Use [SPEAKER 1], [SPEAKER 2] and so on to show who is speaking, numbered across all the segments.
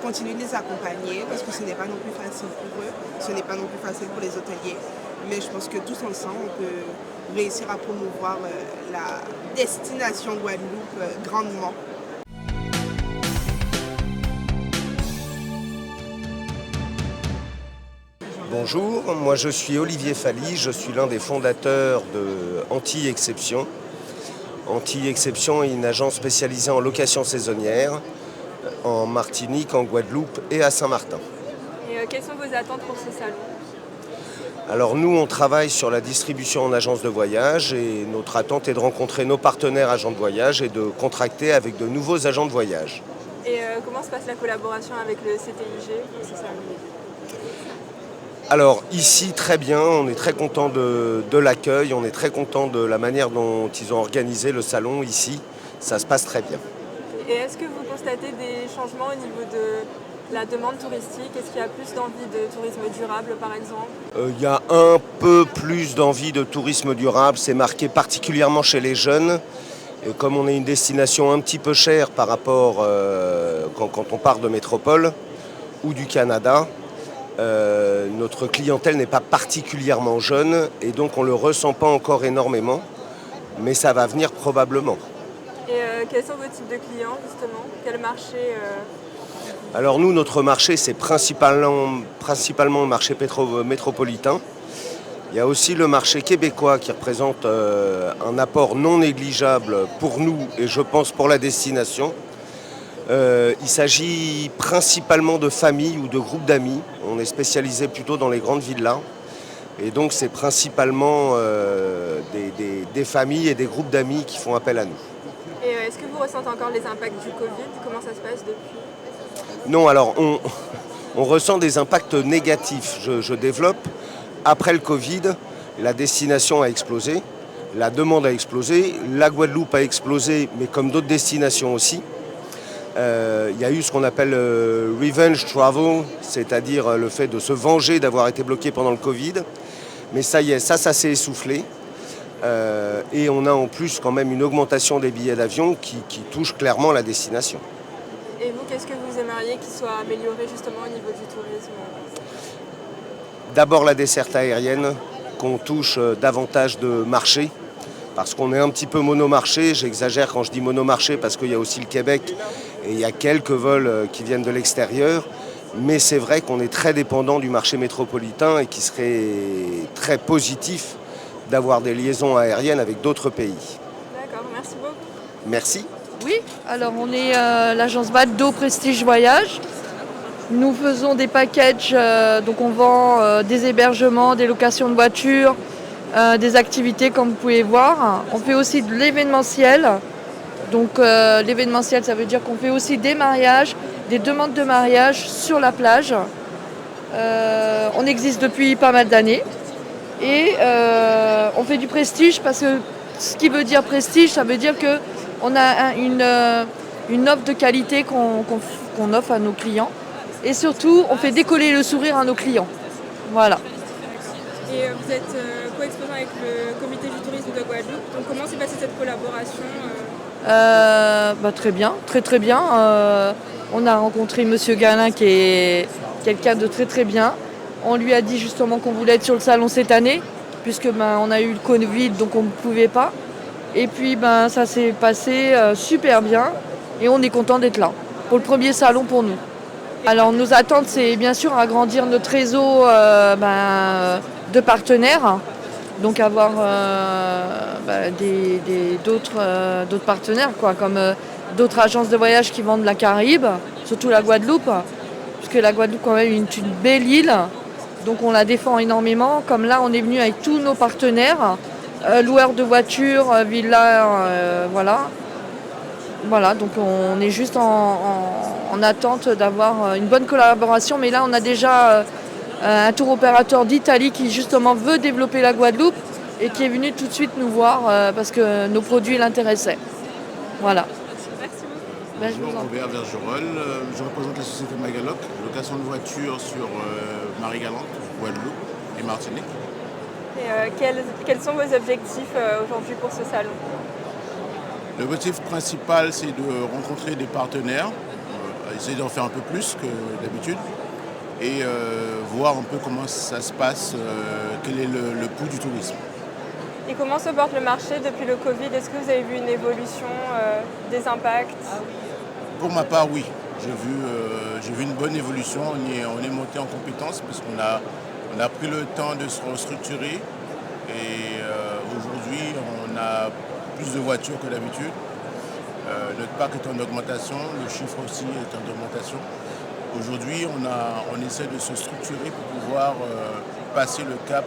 [SPEAKER 1] continuer de les accompagner parce que ce n'est pas non plus facile pour eux, ce n'est pas non plus facile pour les hôteliers. Mais je pense que tous ensemble, on peut réussir à promouvoir la destination Guadeloupe grandement.
[SPEAKER 2] Bonjour, moi je suis Olivier Fally, je suis l'un des fondateurs de Anti-Exception. Anti-Exception est une agence spécialisée en location saisonnière en Martinique, en Guadeloupe et à Saint-Martin.
[SPEAKER 3] Et quelles sont vos attentes pour ce salon?
[SPEAKER 2] Alors nous, on travaille sur la distribution en agence de voyage et notre attente est de rencontrer nos partenaires agents de voyage et de contracter avec de nouveaux agents de voyage.
[SPEAKER 3] Et comment se passe la collaboration avec le CTIG pour ce salon?
[SPEAKER 2] Alors ici, très bien, on est très content de l'accueil, on est très content de la manière dont ils ont organisé le salon ici, ça se passe très bien.
[SPEAKER 3] Et est-ce que vous constatez des changements au niveau de la demande touristique? Est-ce qu'il y a plus d'envie de tourisme durable par exemple?
[SPEAKER 2] Il y a un peu plus d'envie de tourisme durable, c'est marqué particulièrement chez les jeunes. Et comme on est une destination un petit peu chère par rapport quand on part de métropole ou du Canada, notre clientèle n'est pas particulièrement jeune et donc on ne le ressent pas encore énormément, mais ça va venir probablement.
[SPEAKER 3] Et quels sont vos types de clients justement? Quel marché
[SPEAKER 2] Alors nous, notre marché, c'est principalement le marché métropolitain. Il y a aussi le marché québécois qui représente un apport non négligeable pour nous et je pense pour la destination. Il s'agit principalement de familles ou de groupes d'amis. On est spécialisé plutôt dans les grandes villas. Et donc c'est principalement des familles et des groupes d'amis qui font appel à nous.
[SPEAKER 3] Et est-ce que vous ressentez encore les impacts du Covid? Comment ça se passe depuis?
[SPEAKER 2] Non, alors on ressent des impacts négatifs. Je développe. Après le Covid, la destination a explosé, la demande a explosé, la Guadeloupe a explosé, mais comme d'autres destinations aussi. Il y a eu ce qu'on appelle revenge travel, c'est-à-dire le fait de se venger d'avoir été bloqué pendant le Covid. Mais ça y est, ça s'est essoufflé. Et on a en plus quand même une augmentation des billets d'avion qui touche clairement la destination.
[SPEAKER 3] Et vous, qu'est-ce que vous aimeriez qu'il soit amélioré justement au niveau du tourisme?
[SPEAKER 2] D'abord la desserte aérienne, qu'on touche davantage de marchés. Parce qu'on est un petit peu monomarché, j'exagère quand je dis monomarché parce qu'il y a aussi le Québec et il y a quelques vols qui viennent de l'extérieur. Mais c'est vrai qu'on est très dépendant du marché métropolitain et qu'il serait très positif d'avoir des liaisons aériennes avec d'autres pays.
[SPEAKER 3] D'accord, merci beaucoup.
[SPEAKER 2] Merci.
[SPEAKER 4] Oui, alors on est l'agence Baddo Prestige Voyage. Nous faisons des packages, donc on vend des hébergements, des locations de voitures, des activités comme vous pouvez voir. On fait aussi de l'événementiel. Donc l'événementiel, ça veut dire qu'on fait aussi des mariages, des demandes de mariage sur la plage. On existe depuis pas mal d'années. Et on fait du prestige parce que ce qui veut dire prestige, ça veut dire qu'on a une offre de qualité qu'on offre à nos clients. Et surtout, on fait décoller le sourire à nos clients. Voilà.
[SPEAKER 3] Et vous êtes co-exposant avec le comité du tourisme de Guadeloupe. Donc comment s'est passée cette collaboration?
[SPEAKER 4] Très bien, très très bien. On a rencontré Monsieur Galin qui est quelqu'un de très très bien. On lui a dit justement qu'on voulait être sur le salon cette année, puisque on a eu le Covid, donc on ne pouvait pas. Et puis ça s'est passé super bien et on est content d'être là pour le premier salon pour nous. Alors nos attentes, c'est bien sûr agrandir notre réseau de partenaires, donc avoir d'autres partenaires, comme d'autres agences de voyage qui vendent la Caraïbe, surtout la Guadeloupe, puisque la Guadeloupe quand même est une belle île, donc on la défend énormément. Comme là, on est venu avec tous nos partenaires, loueurs de voitures, villas, voilà. Voilà, donc on est juste en attente d'avoir une bonne collaboration. Mais là, on a déjà un tour opérateur d'Italie qui justement veut développer la Guadeloupe et qui est venu tout de suite nous voir parce que nos produits l'intéressaient. Voilà.
[SPEAKER 3] Merci beaucoup.
[SPEAKER 5] Bonjour, Robert Vergerol, je représente la société Magaloc, location de voitures sur Marie-Galante, Guadeloupe et Martinique.
[SPEAKER 3] Et quels sont vos objectifs aujourd'hui pour ce salon?
[SPEAKER 5] L'objectif principal, c'est de rencontrer des partenaires essayer d'en faire un peu plus que d'habitude et voir un peu comment ça se passe, quel est le pouls du tourisme.
[SPEAKER 3] Et comment se porte le marché depuis le Covid? Est-ce que vous avez vu une évolution des impacts?
[SPEAKER 5] Pour ma part, oui. J'ai vu une bonne évolution. On est monté en compétences parce qu'on a pris le temps de se restructurer. Et aujourd'hui, on a plus de voitures que d'habitude. Notre parc est en augmentation, le chiffre aussi est en augmentation. Aujourd'hui, on essaie de se structurer pour pouvoir passer le cap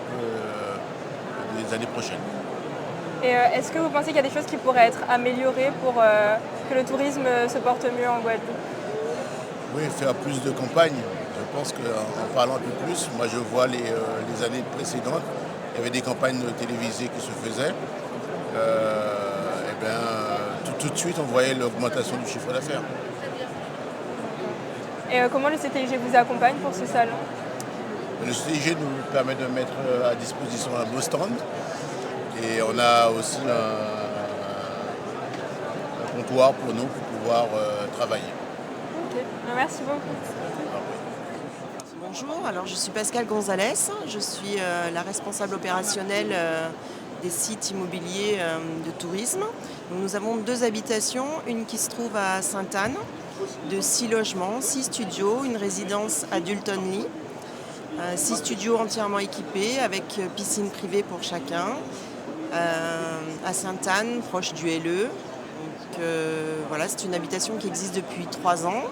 [SPEAKER 5] des années prochaines.
[SPEAKER 3] Et est-ce que vous pensez qu'il y a des choses qui pourraient être améliorées pour que le tourisme se porte mieux en Guadeloupe?
[SPEAKER 5] Oui, faire plus de campagnes. Je pense qu'en parlant un peu plus, moi je vois les années précédentes, il y avait des campagnes télévisées qui se faisaient. Tout de suite, on voyait l'augmentation du chiffre d'affaires.
[SPEAKER 3] Et comment le CTIG vous accompagne pour ce salon?
[SPEAKER 5] Le CTIG nous permet de mettre à disposition un beau stand. Et on a aussi un comptoir pour nous pour pouvoir travailler.
[SPEAKER 3] Ok, merci beaucoup.
[SPEAKER 6] Bonjour, alors je suis Pascal Gonzalez, je suis la responsable opérationnelle des sites immobiliers de tourisme. Donc, nous avons 2 habitations, une qui se trouve à Sainte-Anne, de 6 logements, 6 studios, une résidence adulte only, 6 studios entièrement équipés avec piscine privée pour chacun, à Sainte-Anne, proche du LE. Donc, voilà, c'est une habitation qui existe depuis 3 ans.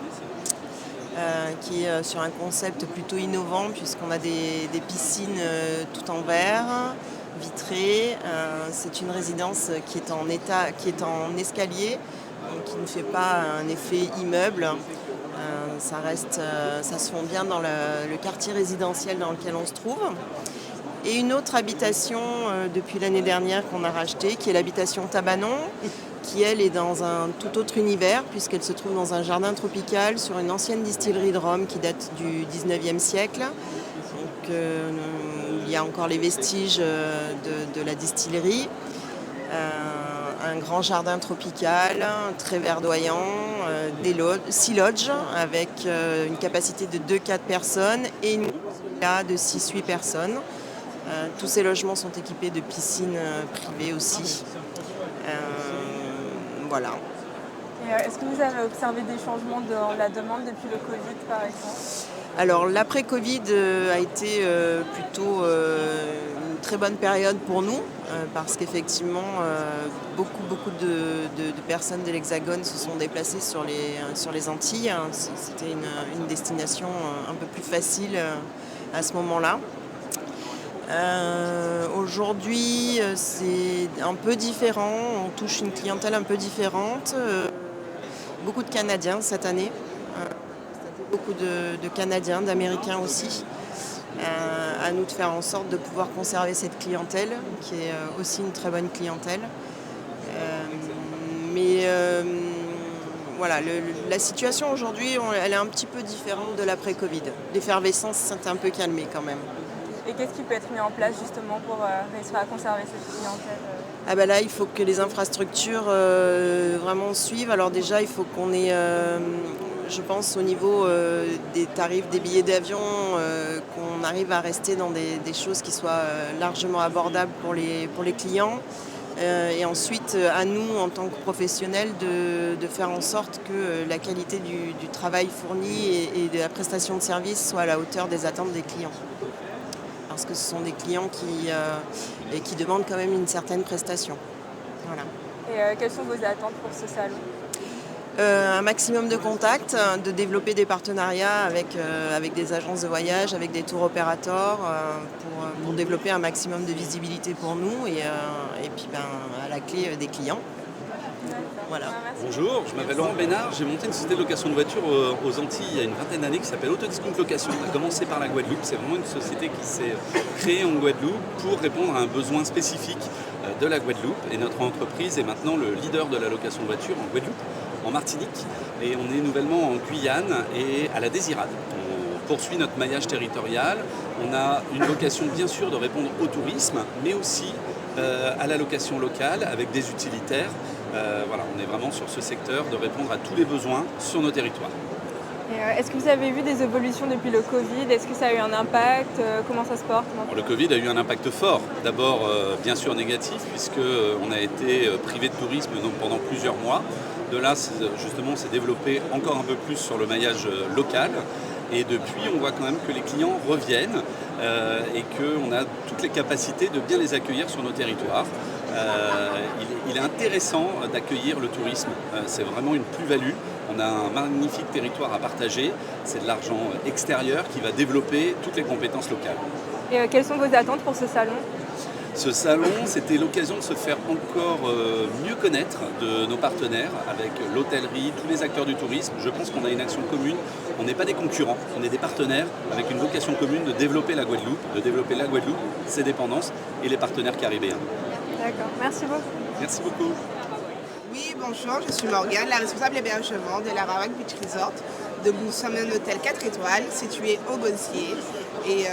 [SPEAKER 6] Qui est sur un concept plutôt innovant puisqu'on a des piscines tout en verre, vitrées. C'est une résidence qui est en escalier, donc qui ne fait pas un effet immeuble. Ça se fond bien dans le quartier résidentiel dans lequel on se trouve. Et une autre habitation depuis l'année dernière qu'on a rachetée, qui est l'habitation Tabanon, qui elle est dans un tout autre univers puisqu'elle se trouve dans un jardin tropical sur une ancienne distillerie de rhum qui date du 19e siècle. Donc il y a encore les vestiges de la distillerie. Un grand jardin tropical, très verdoyant, 6 lodges avec une capacité de 2-4 personnes et une villa de 6-8 personnes. Tous ces logements sont équipés de piscines privées aussi. Voilà.
[SPEAKER 3] Et est-ce que vous avez observé des changements dans la demande depuis le Covid, par exemple?
[SPEAKER 6] Alors l'après-Covid a été plutôt une très bonne période pour nous parce qu'effectivement beaucoup de personnes de l'Hexagone se sont déplacées sur les Antilles. C'était une destination un peu plus facile à ce moment-là. Aujourd'hui, c'est un peu différent, on touche une clientèle un peu différente. Beaucoup de Canadiens cette année, beaucoup de Canadiens, d'Américains aussi. À nous de faire en sorte de pouvoir conserver cette clientèle, qui est aussi une très bonne clientèle. Voilà, la situation aujourd'hui, elle est un petit peu différente de l'après-Covid. L'effervescence s'est un peu calmée quand même.
[SPEAKER 3] Et qu'est-ce qui peut être mis en place justement pour réussir à conserver cette clientèle?
[SPEAKER 6] Là, il faut que les infrastructures vraiment suivent. Alors déjà, il faut qu'on ait, je pense, au niveau des tarifs des billets d'avion, qu'on arrive à rester dans des choses qui soient largement abordables pour les clients. Et ensuite, à nous, en tant que professionnels, de faire en sorte que la qualité du travail fourni et de la prestation de service soit à la hauteur des attentes des clients. Parce que ce sont des clients qui demandent quand même une certaine prestation. Voilà.
[SPEAKER 3] Et quelles sont vos attentes pour ce salon?
[SPEAKER 6] Un maximum de contacts, de développer des partenariats avec des agences de voyage, avec des tours opérateurs, pour développer un maximum de visibilité pour nous et puis à la clé des clients. Voilà.
[SPEAKER 7] Bonjour, je m'appelle Laurent Bénard, j'ai monté une société de location de voitures aux Antilles il y a une vingtaine d'années qui s'appelle Autoexcount Location. On a commencé par la Guadeloupe, c'est vraiment une société qui s'est créée en Guadeloupe pour répondre à un besoin spécifique de la Guadeloupe. Et notre entreprise est maintenant le leader de la location de voitures en Guadeloupe, en Martinique, et on est nouvellement en Guyane et à la Désirade. On poursuit notre maillage territorial, on a une vocation bien sûr de répondre au tourisme, mais aussi à la location locale avec des utilitaires. Voilà, on est vraiment sur ce secteur de répondre à tous les besoins sur nos territoires.
[SPEAKER 3] Et est-ce que vous avez vu des évolutions depuis le Covid? Est-ce que ça a eu un impact? Comment ça se porte maintenant?
[SPEAKER 7] Le Covid a eu un impact fort. D'abord, bien sûr négatif, puisqu'on a été privé de tourisme donc, pendant plusieurs mois. De là, justement, on s'est développé encore un peu plus sur le maillage local. Et depuis, on voit quand même que les clients reviennent et qu'on a toutes les capacités de bien les accueillir sur nos territoires. Il est intéressant d'accueillir le tourisme. C'est vraiment une plus-value. On a un magnifique territoire à partager. C'est de l'argent extérieur qui va développer toutes les compétences locales.
[SPEAKER 3] Et quelles sont vos attentes pour ce salon?
[SPEAKER 7] Ce salon, c'était l'occasion de se faire encore mieux connaître de nos partenaires avec l'hôtellerie, tous les acteurs du tourisme. Je pense qu'on a une action commune. On n'est pas des concurrents, on est des partenaires avec une vocation commune de développer la Guadeloupe, ses dépendances et les partenaires caribéens.
[SPEAKER 3] D'accord, merci beaucoup.
[SPEAKER 7] Merci beaucoup.
[SPEAKER 1] Oui, bonjour, je suis Morgane, la responsable hébergement de la Rawak Beach Resort. Donc, nous sommes un hôtel 4 étoiles situé au Gosier et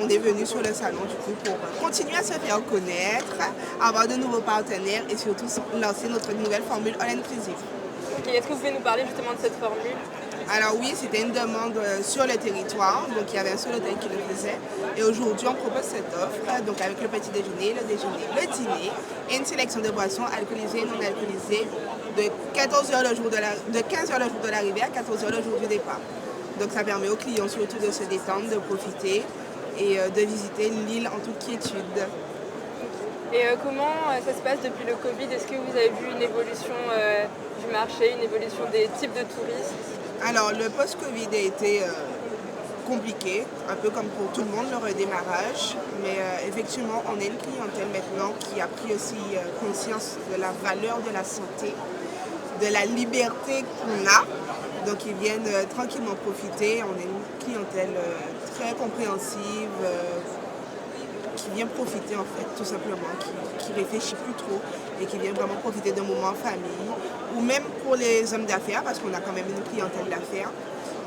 [SPEAKER 1] on est venu sur le salon du coup pour continuer à se faire connaître, avoir de nouveaux partenaires et surtout lancer notre nouvelle formule all inclusive.
[SPEAKER 3] Okay, est-ce que vous pouvez nous parler justement de cette formule?
[SPEAKER 1] Alors oui, c'était une demande sur le territoire, donc il y avait un seul hôtel qui le faisait. Et aujourd'hui, on propose cette offre, donc avec le petit déjeuner, le dîner et une sélection de boissons alcoolisées et non alcoolisées de 15h le jour de l'arrivée à 14h le jour du départ. Donc ça permet aux clients surtout de se détendre, de profiter et de visiter l'île en toute quiétude.
[SPEAKER 3] Et comment ça se passe depuis le Covid? Est-ce que vous avez vu une évolution du marché, une évolution des types de touristes?
[SPEAKER 1] Alors, le post-Covid a été compliqué, un peu comme pour tout le monde, le redémarrage. Mais effectivement, on a une clientèle maintenant qui a pris aussi conscience de la valeur de la santé, de la liberté qu'on a. Donc, ils viennent tranquillement profiter. On a une clientèle très compréhensive, qui vient profiter en fait, tout simplement, qui réfléchit plus trop et qui vient vraiment profiter d'un moment en famille, ou même pour les hommes d'affaires, parce qu'on a quand même une clientèle d'affaires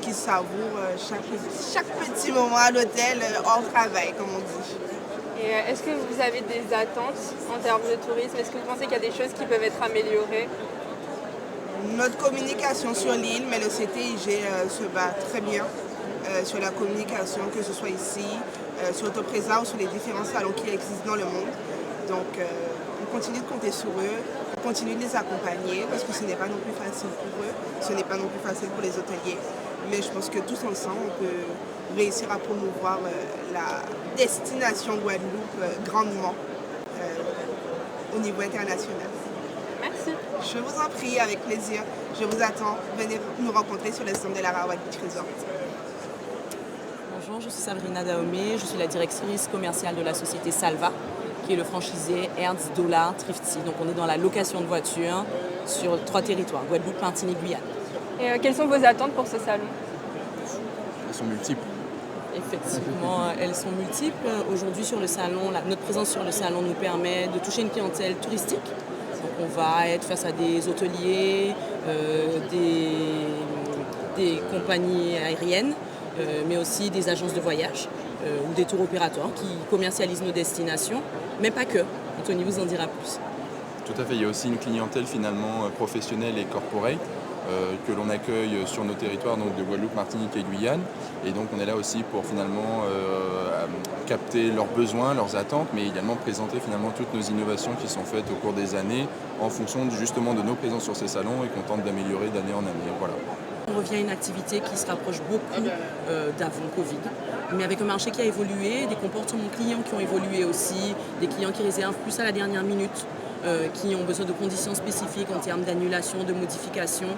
[SPEAKER 1] qui savoure chaque petit moment à l'hôtel hors travail, comme on dit.
[SPEAKER 3] Et est-ce que vous avez des attentes en termes de tourisme? Est-ce que vous pensez qu'il y a des choses qui peuvent être améliorées?
[SPEAKER 1] Notre communication sur l'île, mais le CTIG se bat très bien sur la communication, que ce soit ici, sur Autopresa ou sur les différents salons qui existent dans le monde. Donc on continue de compter sur eux, on continue de les accompagner parce que ce n'est pas non plus facile pour eux, ce n'est pas non plus facile pour les hôteliers. Mais je pense que tous ensemble, on peut réussir à promouvoir la destination Guadeloupe grandement au niveau international.
[SPEAKER 3] Merci.
[SPEAKER 1] Je vous en prie, avec plaisir. Je vous attends. Venez nous rencontrer sur le stand de la Rawak Beach Resort.
[SPEAKER 8] Bonjour, je suis Sabrina Daomé, je suis la directrice commerciale de la société Salva, qui est le franchisé Hertz, Dollar, Thrifty. Donc on est dans la location de voitures sur 3 territoires, Guadeloupe, Martinique, Guyane.
[SPEAKER 3] Et quelles sont vos attentes pour ce salon?
[SPEAKER 9] Elles sont multiples.
[SPEAKER 8] Effectivement, elles sont multiples. Aujourd'hui sur le salon, notre présence sur le salon nous permet de toucher une clientèle touristique. Donc on va être face à des hôteliers, des compagnies aériennes, mais aussi des agences de voyage ou des tours opérateurs qui commercialisent nos destinations, mais pas que. Anthony vous en dira plus.
[SPEAKER 9] Tout à fait, il y a aussi une clientèle finalement professionnelle et corporate que l'on accueille sur nos territoires donc de Guadeloupe, Martinique et Guyane. Et donc on est là aussi pour finalement capter leurs besoins, leurs attentes, mais également présenter finalement toutes nos innovations qui sont faites au cours des années en fonction justement de nos présences sur ces salons et qu'on tente d'améliorer d'année en année. Voilà.
[SPEAKER 8] On revient à une activité qui se rapproche beaucoup d'avant Covid, mais avec un marché qui a évolué, des comportements clients qui ont évolué aussi, des clients qui réservent plus à la dernière minute, qui ont besoin de conditions spécifiques en termes d'annulation, de modification.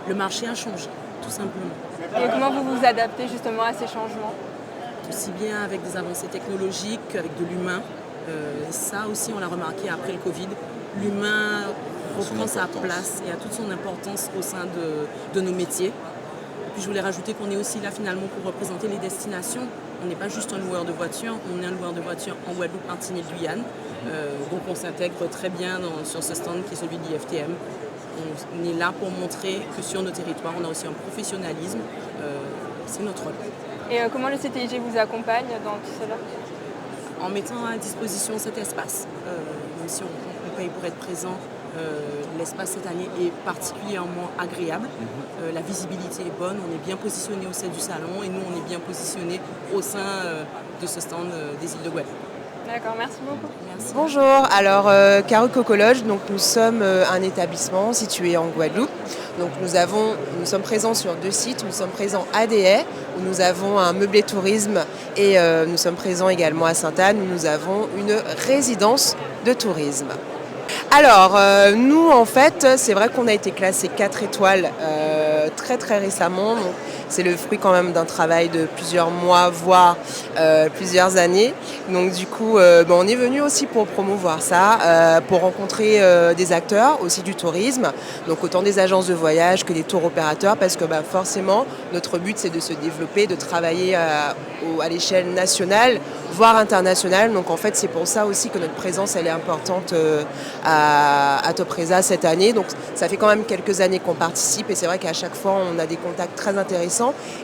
[SPEAKER 8] Le marché a changé, tout simplement.
[SPEAKER 3] Et comment vous vous adaptez justement à ces changements?
[SPEAKER 8] Aussi bien avec des avancées technologiques qu'avec de l'humain. Ça aussi, on l'a remarqué après le Covid. L'humain reprend sa place et a toute son importance au sein de nos métiers. Et puis je voulais rajouter qu'on est aussi là finalement pour représenter les destinations. On n'est pas juste un loueur de voitures, on est un loueur de voitures en Guadeloupe, Martinique, Guyane. Donc on s'intègre très bien sur ce stand qui est celui de l'IFTM. On est là pour montrer que sur nos territoires, on a aussi un professionnalisme. C'est notre rôle.
[SPEAKER 3] Et comment le CTIG vous accompagne dans tout cela?
[SPEAKER 8] En mettant à disposition cet espace. Même si on paye pour être présent, L'espace cette année est particulièrement agréable. La visibilité est bonne, on est bien positionné au sein du salon et nous on est bien positionné au sein de ce stand des îles de Guadeloupe.
[SPEAKER 3] D'accord, merci beaucoup.
[SPEAKER 8] Merci.
[SPEAKER 6] Bonjour, alors Caro Coco Lodge, donc nous sommes un établissement situé en Guadeloupe. Donc nous sommes présents sur 2 sites, nous sommes présents à Des, où nous avons un meublé tourisme et nous sommes présents également à Sainte-Anne où nous avons une résidence de tourisme. Alors nous en fait c'est vrai qu'on a été classé 4 étoiles très très récemment. Donc, c'est le fruit quand même d'un travail de plusieurs mois, voire plusieurs années. Donc du coup, on est venu aussi pour promouvoir ça, pour rencontrer des acteurs aussi du tourisme, donc autant des agences de voyage que des tours opérateurs, parce que forcément, notre but c'est de se développer, de travailler à l'échelle nationale, voire internationale. Donc en fait, c'est pour ça aussi que notre présence elle est importante à Topresa cette année. Donc ça fait quand même quelques années qu'on participe et c'est vrai qu'à chaque fois, on a des contacts très intéressants.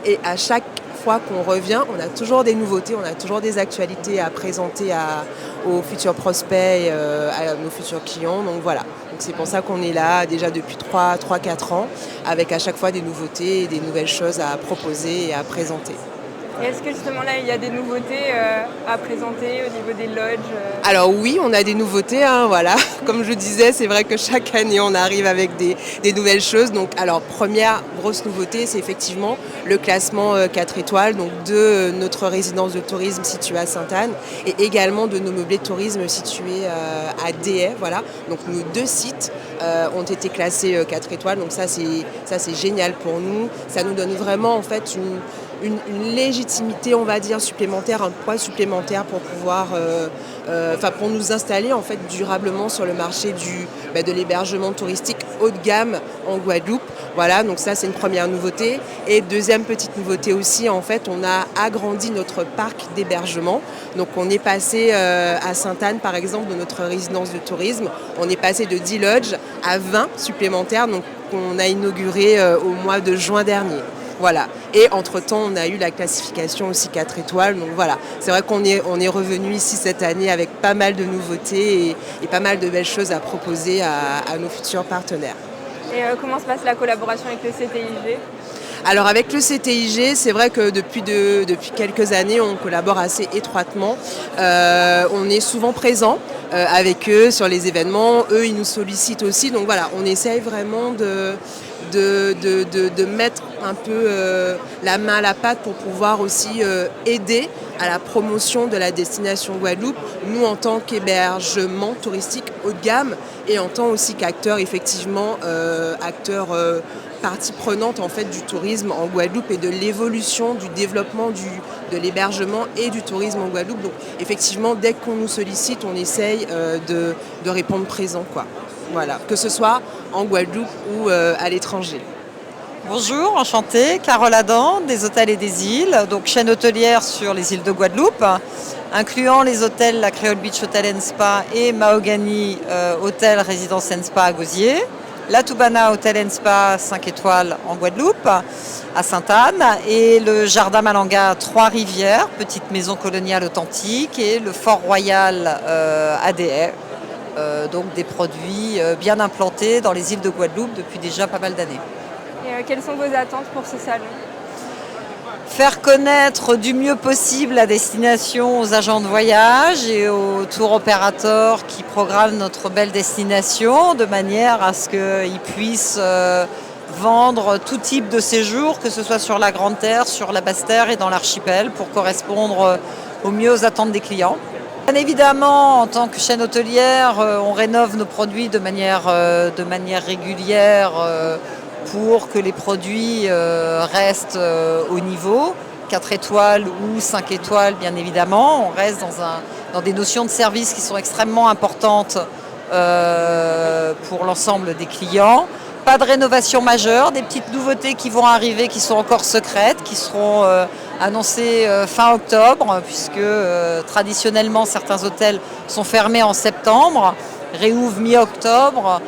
[SPEAKER 6] Et à chaque fois qu'on revient, on a toujours des nouveautés, on a toujours des actualités à présenter aux futurs prospects, à nos futurs clients. Donc voilà, donc c'est pour ça qu'on est là déjà depuis 3-4 ans, avec à chaque fois des nouveautés et des nouvelles choses à proposer et à présenter.
[SPEAKER 3] Et est-ce que justement là, il y a des nouveautés à présenter au niveau des lodges
[SPEAKER 6] Alors oui, on a des nouveautés, voilà. Comme je disais, c'est vrai que chaque année, on arrive avec des nouvelles choses. Donc, alors, première grosse nouveauté, c'est effectivement le classement 4 étoiles, donc de notre résidence de tourisme située à Sainte-Anne et également de nos meublés de tourisme situés à Des, voilà. Donc, nos 2 sites ont été classés 4 étoiles, donc ça c'est génial pour nous. Ça nous donne vraiment en fait une légitimité, on va dire, supplémentaire, un poids supplémentaire pour pouvoir, pour nous installer en fait durablement sur le marché de l'hébergement touristique haut de gamme en Guadeloupe. Voilà, donc ça c'est une première nouveauté. Et deuxième petite nouveauté aussi, en fait, on a agrandi notre parc d'hébergement. Donc on est passé à Sainte-Anne, par exemple, de notre résidence de tourisme, on est passé de 10 lodges à 20 supplémentaires, donc on a inauguré au mois de juin dernier. Voilà. Et entre-temps, on a eu la classification aussi 4 étoiles. Donc voilà, c'est vrai qu'on est revenu ici cette année avec pas mal de nouveautés et pas mal de belles choses à proposer à nos futurs partenaires.
[SPEAKER 3] Et comment se passe la collaboration avec le CTIG ?
[SPEAKER 6] Alors avec le CTIG, c'est vrai que depuis quelques années, on collabore assez étroitement. On est souvent présent avec eux sur les événements. Eux, ils nous sollicitent aussi. Donc voilà, on essaye vraiment de mettre un peu la main à la pâte pour pouvoir aussi aider à la promotion de la destination Guadeloupe, nous en tant qu'hébergement touristique haut de gamme et en tant aussi qu'acteur, effectivement, partie prenante en fait du tourisme en Guadeloupe et de l'évolution, du développement de l'hébergement et du tourisme en Guadeloupe. Donc effectivement, dès qu'on nous sollicite, on essaye de répondre présent, quoi. Voilà, que ce soit en Guadeloupe ou à l'étranger.
[SPEAKER 10] Bonjour, enchantée, Carole Adam, des Hôtels et des Îles, donc chaîne hôtelière sur les îles de Guadeloupe, incluant les hôtels La Créole Beach Hotel & Spa et Mahogany Hôtel Résidence & Spa à Gosier, La Toubana Hôtel & Spa 5 étoiles en Guadeloupe, à Sainte-Anne, et le Jardin Malanga Trois-Rivières, petite maison coloniale authentique, et le Fort Royal à Des. Donc des produits bien implantés dans les îles de Guadeloupe depuis déjà pas mal d'années.
[SPEAKER 3] Et quelles sont vos attentes pour ce salon ?
[SPEAKER 10] Faire connaître du mieux possible la destination aux agents de voyage et aux tour opérateurs qui programment notre belle destination de manière à ce qu'ils puissent vendre tout type de séjour, que ce soit sur la Grande Terre, sur la Basse Terre et dans l'archipel pour correspondre au mieux aux attentes des clients. Bien évidemment, en tant que chaîne hôtelière, on rénove nos produits de manière régulière pour que les produits restent au niveau, 4 étoiles ou 5 étoiles bien évidemment. On reste dans des notions de service qui sont extrêmement importantes pour l'ensemble des clients. Pas de rénovation majeure, des petites nouveautés qui vont arriver qui sont encore secrètes, qui seront annoncées fin octobre, puisque traditionnellement certains hôtels sont fermés en septembre, réouvrent mi-octobre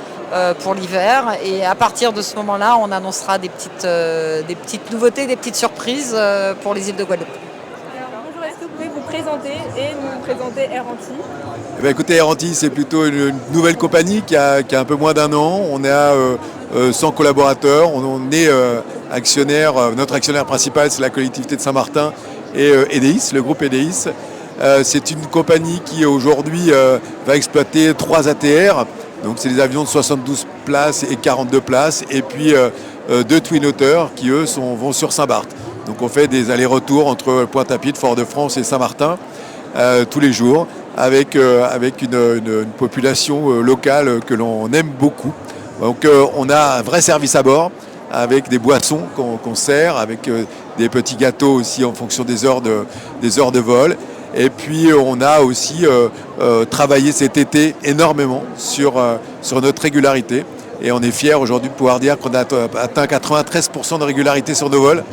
[SPEAKER 10] pour l'hiver, et à partir de ce moment-là, on annoncera des petites nouveautés, des petites surprises pour les îles de Guadeloupe.
[SPEAKER 3] Alors, bonjour, est-ce que vous pouvez vous présenter et nous présenter Air Antilles.
[SPEAKER 11] Eh bien, écoutez, Air Antilles, c'est plutôt une nouvelle compagnie qui a un peu moins d'1 an. On est à 100 collaborateurs. On est actionnaire, notre actionnaire principal, c'est la collectivité de Saint-Martin et EDIS, le groupe EDIS. C'est une compagnie qui aujourd'hui va exploiter 3 ATR. Donc c'est des avions de 72 places et 42 places. Et puis 2 Twin Otter qui, eux, vont sur Saint-Barth. Donc on fait des allers-retours entre Pointe-à-Pitre, Fort-de-France et Saint-Martin tous les jours avec une population locale que l'on aime beaucoup. Donc on a un vrai service à bord avec des boissons qu'on sert, avec des petits gâteaux aussi en fonction des heures de vol. Et puis on a aussi travaillé cet été énormément sur notre régularité. Et on est fiers aujourd'hui de pouvoir dire qu'on a atteint 93% de régularité sur nos vols,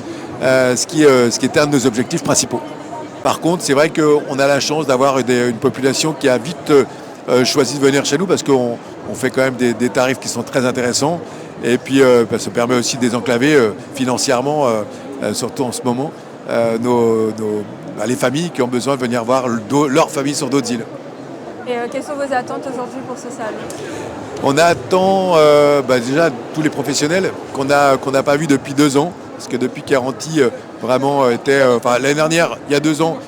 [SPEAKER 11] ce qui était un de nos objectifs principaux. Par contre, c'est vrai qu'on a la chance d'avoir une population qui a vite choisi de venir chez nous parce qu'on fait quand même des tarifs qui sont très intéressants. Et puis ça permet aussi de désenclaver financièrement, surtout en ce moment, les familles qui ont besoin de venir voir leur famille sur d'autres îles.
[SPEAKER 3] Et quelles sont vos attentes aujourd'hui pour ce salon ?
[SPEAKER 11] On attend déjà tous les professionnels qu'on n'a pas vus depuis 2 ans. Parce que depuis qu'Air Antilles vraiment était... l'année dernière, il y a 2 ans,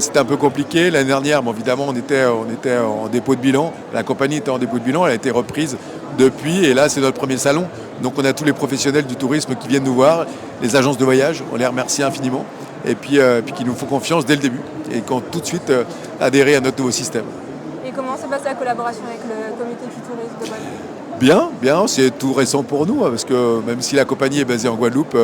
[SPEAKER 11] c'était un peu compliqué. L'année dernière, évidemment, on était en dépôt de bilan. La compagnie était en dépôt de bilan, elle a été reprise depuis. Et là, c'est notre premier salon. Donc on a tous les professionnels du tourisme qui viennent nous voir, les agences de voyage, on les remercie infiniment. Et puis qui nous font confiance dès le début et qui ont tout de suite adhéré à notre nouveau système.
[SPEAKER 3] Et comment s'est passée la collaboration avec le comité du tourisme de Guadeloupe ?
[SPEAKER 11] Bien, c'est tout récent pour nous, parce que même si la compagnie est basée en Guadeloupe,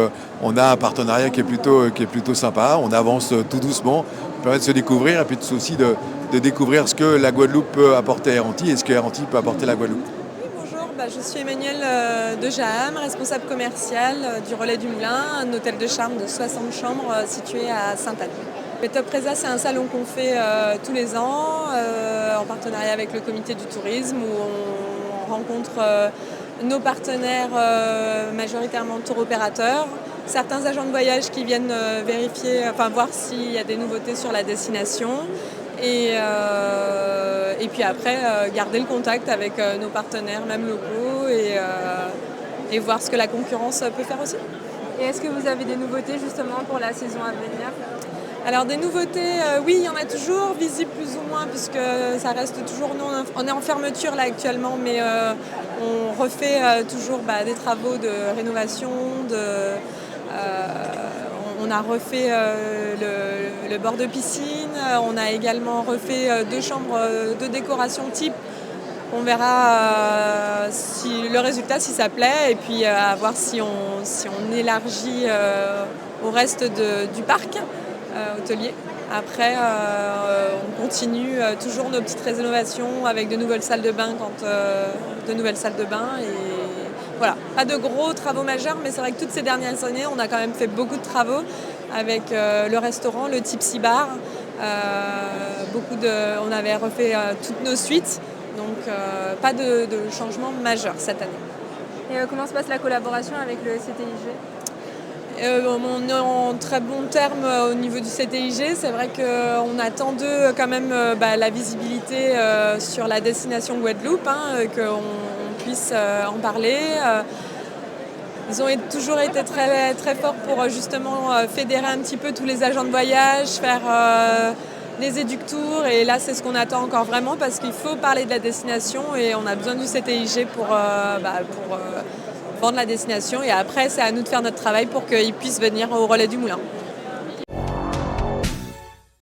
[SPEAKER 11] on a un partenariat qui est plutôt sympa, on avance tout doucement, ça permet de se découvrir et puis aussi de découvrir ce que la Guadeloupe peut apporter à Air Antilles et ce que Air Antilles peut apporter à la Guadeloupe.
[SPEAKER 12] Oui, bonjour, je suis Emmanuelle de Jaham, responsable commercial du Relais du Moulin, un hôtel de charme de 60 chambres situé à Sainte-Anne. Le Top Presa, c'est un salon qu'on fait tous les ans en partenariat avec le comité du tourisme où on rencontre nos partenaires majoritairement tour opérateurs, certains agents de voyage qui viennent voir s'il y a des nouveautés sur la destination et puis après garder le contact avec nos partenaires même locaux et voir ce que la concurrence peut faire aussi.
[SPEAKER 3] Et est-ce que vous avez des nouveautés justement pour la saison à venir ?
[SPEAKER 12] Alors des nouveautés, oui, il y en a toujours, visibles plus ou moins, puisque ça reste toujours... On est en fermeture là actuellement, mais on refait toujours des travaux de rénovation. On a refait le bord de piscine, on a également refait 2 chambres de décoration type. On verra le résultat, si ça plaît, et puis à voir si on élargit au reste du parc. Hôtelier. Après, on continue toujours nos petites rénovations avec de nouvelles salles de bain et voilà, pas de gros travaux majeurs, mais c'est vrai que toutes ces dernières années, on a quand même fait beaucoup de travaux avec le restaurant, le Tipsy Bar. On avait refait toutes nos suites, donc pas de changement majeur cette année.
[SPEAKER 3] Et comment se passe la collaboration avec le CTIG ?
[SPEAKER 12] On est en très bon terme au niveau du CTIG. C'est vrai qu'on attend d'eux quand même la visibilité sur la destination Guadeloupe, qu'on puisse en parler. Ils ont toujours été très, très forts pour justement fédérer un petit peu tous les agents de voyage, faire les éductours. Et là, c'est ce qu'on attend encore vraiment parce qu'il faut parler de la destination et on a besoin du CTIG pour vendre la destination et après c'est à nous de faire notre travail pour qu'ils puissent venir au Relais du Moulin.